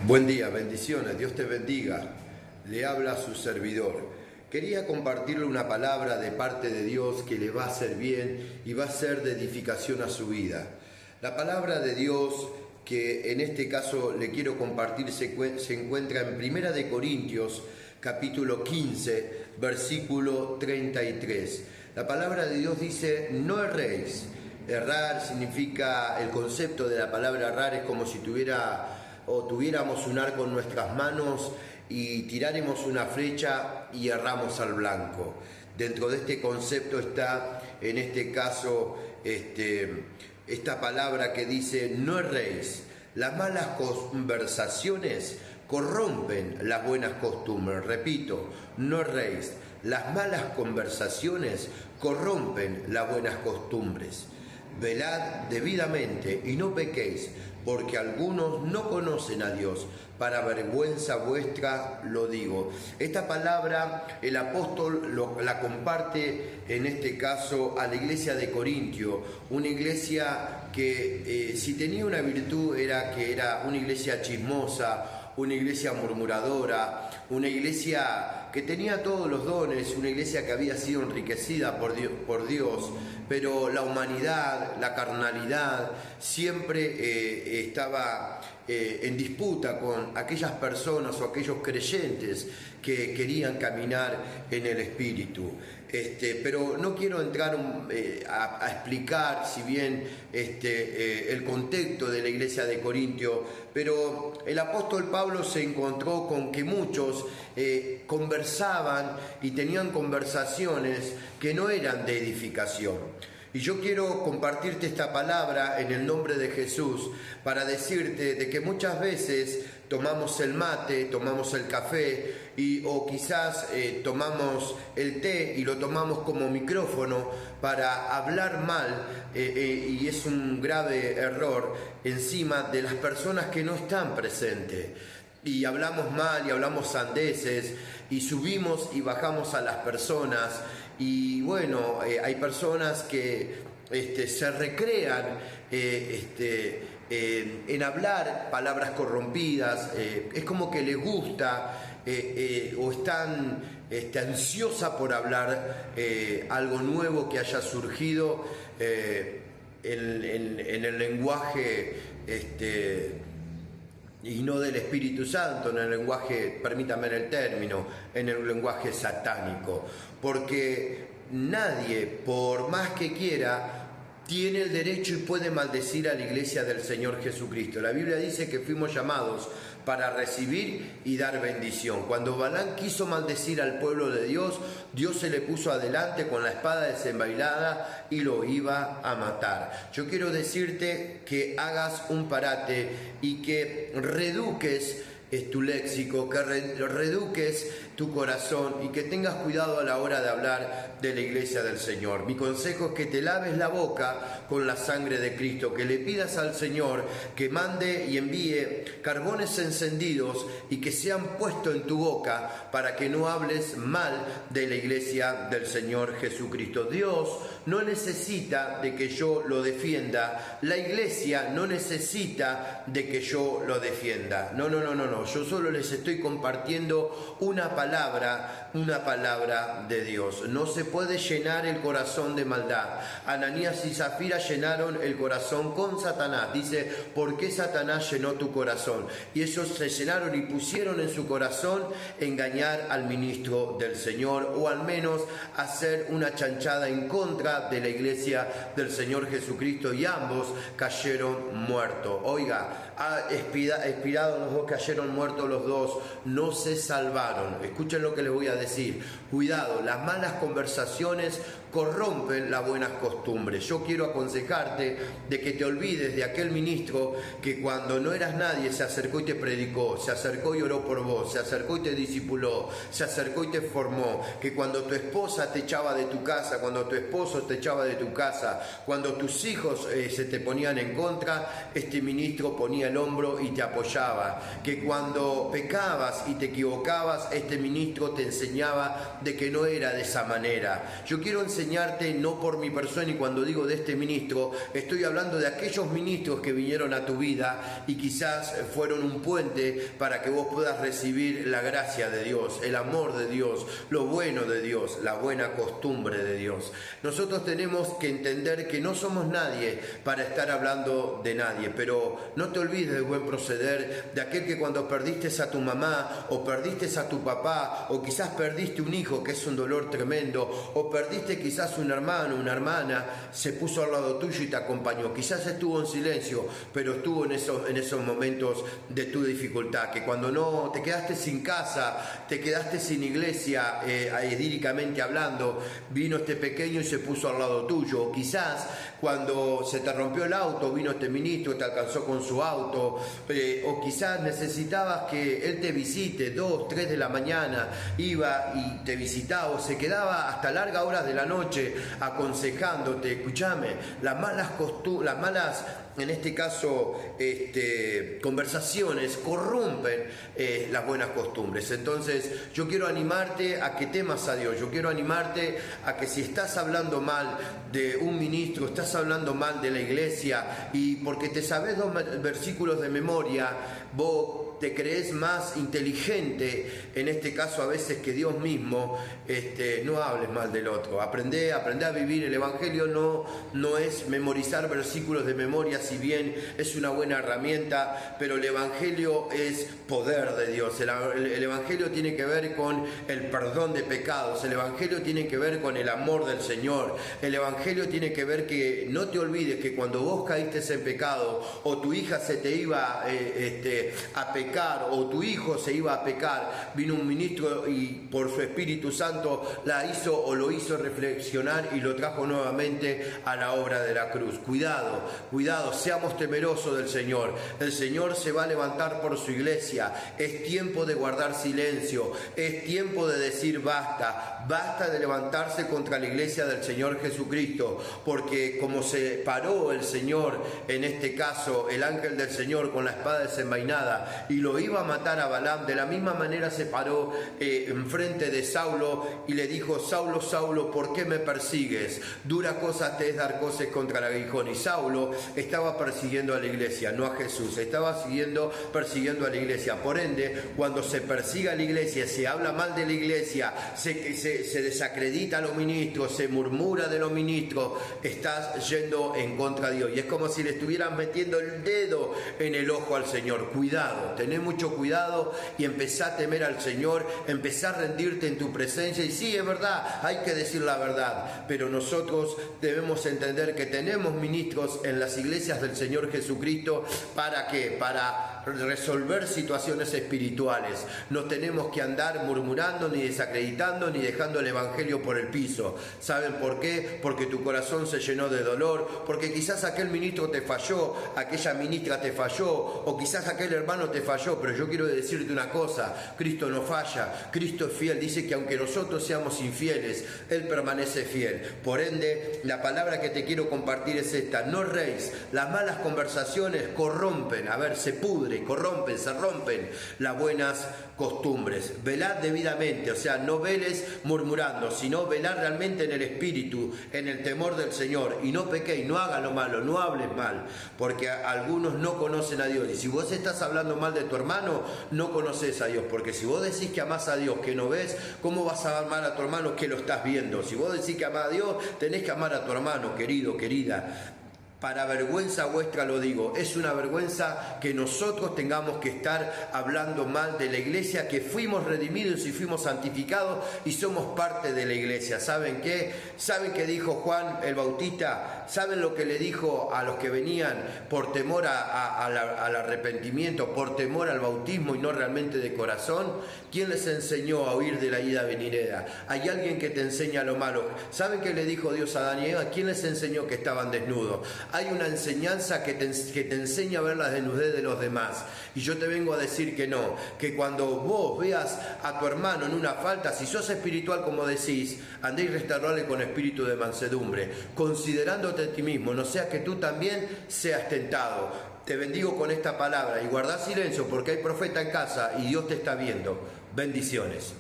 Buen día, bendiciones, Dios te bendiga. Le habla su servidor. Quería compartirle una palabra de parte de Dios que le va a hacer bien y va a ser de edificación a su vida. La palabra de Dios que en este caso le quiero compartir se encuentra en 1 de Corintios, capítulo 15, versículo 33. La palabra de Dios dice: no erréis. Errar significa, el concepto de la palabra errar es como si tuviéramos un arco en nuestras manos y tiráramos una flecha y erramos al blanco. Dentro de este concepto está, en este caso, esta palabra que dice: no erréis. Las malas conversaciones corrompen las buenas costumbres. Repito, no erréis. Las malas conversaciones corrompen las buenas costumbres. Velad debidamente y no pequéis, porque algunos no conocen a Dios. Para vergüenza vuestra lo digo. Esta palabra el apóstol la comparte en este caso a la iglesia de Corintio, una iglesia que si tenía una virtud era que era una iglesia chismosa, una iglesia murmuradora, una iglesia que tenía todos los dones, una iglesia que había sido enriquecida por Dios, pero la humanidad, la carnalidad, siempre estaba en disputa con aquellas personas o aquellos creyentes que querían caminar en el Espíritu. Pero no quiero entrar a explicar, si bien el contexto de la iglesia de Corintio, pero el apóstol Pablo se encontró con que muchos conversaban y tenían conversaciones que no eran de edificación. Y yo quiero compartirte esta palabra en el nombre de Jesús para decirte de que muchas veces tomamos el mate, tomamos el café o quizás tomamos el té y lo tomamos como micrófono para hablar mal y es un grave error encima de las personas que no están presentes. Y hablamos mal y hablamos sandeces y subimos y bajamos a las personas. Y bueno, hay personas que se recrean en hablar palabras corrompidas, es como que les gusta o están ansiosa por hablar algo nuevo que haya surgido en el lenguaje y no del Espíritu Santo, en el lenguaje, permítame el término, en el lenguaje satánico, porque nadie, por más que quiera, tiene el derecho y puede maldecir a la iglesia del Señor Jesucristo. La Biblia dice que fuimos llamados para recibir y dar bendición. Cuando Balaam quiso maldecir al pueblo de Dios, Dios se le puso adelante con la espada desenvainada y lo iba a matar. Yo quiero decirte que hagas un parate y que reeduques tu léxico, que reeduques tu corazón y que tengas cuidado a la hora de hablar de la iglesia del Señor. Mi consejo es que te laves la boca con la sangre de Cristo, que le pidas al Señor que mande y envíe carbones encendidos y que sean puestos en tu boca para que no hables mal de la iglesia del Señor Jesucristo. Dios no necesita de que yo lo defienda, la iglesia no necesita de que yo lo defienda. No. Yo solo les estoy compartiendo una palabra de Dios. No se puede llenar el corazón de maldad. Ananías y Zafira llenaron el corazón con Satanás. Dice: ¿por qué Satanás llenó tu corazón? Y ellos se llenaron y pusieron en su corazón engañar al ministro del Señor, o al menos hacer una chanchada en contra de la iglesia del Señor Jesucristo, y ambos cayeron muertos. Oiga, expirados los dos, cayeron muertos los dos, no se salvaron. Escuchen lo que les voy a decir. Cuidado, las malas conversaciones corrompen las buenas costumbres. Yo quiero aconsejarte de que te olvides de aquel ministro que cuando no eras nadie se acercó y te predicó, se acercó y oró por vos, se acercó y te discipuló, se acercó y te formó, que cuando tu esposa te echaba de tu casa, cuando tu esposo te echaba de tu casa, cuando tus hijos se te ponían en contra, este ministro ponía el hombro y te apoyaba, que cuando pecabas y te equivocabas, este ministro te enseñaba de que no era de esa manera. Yo quiero enseñarte enseñarte no por mi persona, y cuando digo de este ministro, estoy hablando de aquellos ministros que vinieron a tu vida y quizás fueron un puente para que vos puedas recibir la gracia de Dios, el amor de Dios, lo bueno de Dios, la buena costumbre de Dios. Nosotros tenemos que entender que no somos nadie para estar hablando de nadie, pero no te olvides del buen proceder de aquel que cuando perdiste a tu mamá o perdiste a tu papá o quizás perdiste un hijo, que es un dolor tremendo, o perdiste quizás un hermano, una hermana, se puso al lado tuyo y te acompañó. Quizás estuvo en silencio, pero estuvo en esos momentos de tu dificultad, que cuando no te quedaste sin casa, te quedaste sin iglesia, idílicamente hablando, vino este pequeño y se puso al lado tuyo. O quizás cuando se te rompió el auto, vino este ministro y te alcanzó con su auto, o quizás necesitabas que él te visite 2, 3 de la mañana, iba y te visitaba, o se quedaba hasta largas horas de la noche aconsejándote. Escúchame, las malas, en este caso, conversaciones corrompen las buenas costumbres. Entonces, yo quiero animarte a que temas a Dios. Yo quiero animarte a que si estás hablando mal de un ministro, estás hablando mal de la iglesia, y porque te sabes 2 versículos de memoria, vos te crees más inteligente, en este caso a veces que Dios mismo, no hables mal del otro. Aprende a vivir. El Evangelio no es memorizar versículos de memoria, si bien es una buena herramienta, pero el Evangelio es poder de Dios. El Evangelio tiene que ver con el perdón de pecados. El Evangelio tiene que ver con el amor del Señor. El Evangelio tiene que ver que no te olvides que cuando vos caíste en pecado, o tu hija se te iba a pecar, o tu hijo se iba a pecar, vino un ministro y por su Espíritu Santo lo hizo reflexionar y lo trajo nuevamente a la obra de la cruz. Cuidado, seamos temerosos del Señor. El Señor se va a levantar por su iglesia. Es tiempo de guardar silencio, es tiempo de decir basta de levantarse contra la iglesia del Señor Jesucristo, porque como se paró el Señor, en este caso el ángel del Señor con la espada desenvainada, y lo iba a matar a Balaam, de la misma manera se paró enfrente de Saulo y le dijo: Saulo, Saulo, ¿por qué me persigues? Dura cosa te es dar cosas contra el aguijón. Y Saulo estaba persiguiendo a la iglesia, no a Jesús, estaba persiguiendo a la iglesia. Por ende, cuando se persigue a la iglesia, se habla mal de la iglesia, se desacredita a los ministros, se murmura de los ministros, estás yendo en contra de Dios. Y es como si le estuvieran metiendo el dedo en el ojo al Señor. Cuidado, tené mucho cuidado y empezá a temer al Señor, empezá a rendirte en tu presencia. Y sí, es verdad, hay que decir la verdad, pero nosotros debemos entender que tenemos ministros en las iglesias del Señor Jesucristo. ¿Para qué? Para resolver situaciones espirituales. No tenemos que andar murmurando, ni desacreditando, ni dejando el Evangelio por el piso. ¿Saben por qué? Porque tu corazón se llenó de dolor, porque quizás aquel ministro te falló, aquella ministra te falló, o quizás aquel hermano te falló, pero yo quiero decirte una cosa: Cristo no falla, Cristo es fiel. Dice que aunque nosotros seamos infieles, Él permanece fiel. Por ende, la palabra que te quiero compartir es esta: no erréis. Las malas conversaciones corrompen, se pudren, corrompen, se rompen las buenas costumbres. Velad debidamente, o sea, no veles murmurando, sino velad realmente en el espíritu, en el temor del Señor, y no pequéis, no hagas lo malo, no hables mal, porque algunos no conocen a Dios. Y si vos estás hablando mal de tu hermano, no conoces a Dios, porque si vos decís que amás a Dios que no ves, ¿cómo vas a amar a tu hermano que lo estás viendo? Si vos decís que amás a Dios, tenés que amar a tu hermano, querido, querida. Para vergüenza vuestra lo digo, es una vergüenza que nosotros tengamos que estar hablando mal de la iglesia, que fuimos redimidos y fuimos santificados y somos parte de la iglesia. ¿Saben qué? ¿Saben qué dijo Juan el Bautista? ¿Saben lo que le dijo a los que venían por temor al arrepentimiento, por temor al bautismo y no realmente de corazón? ¿Quién les enseñó a huir de la ira venidera? Hay alguien que te enseña lo malo. ¿Saben qué le dijo Dios a Adán y Eva? ¿Quién les enseñó que estaban desnudos? Hay una enseñanza que te enseña a ver la desnudez de los demás. Y yo te vengo a decir que no, que cuando vos veas a tu hermano en una falta, si sos espiritual como decís, andé y restaurale con espíritu de mansedumbre, considerándote a ti mismo, no sea que tú también seas tentado. Te bendigo con esta palabra y guardá silencio porque hay profeta en casa y Dios te está viendo. Bendiciones.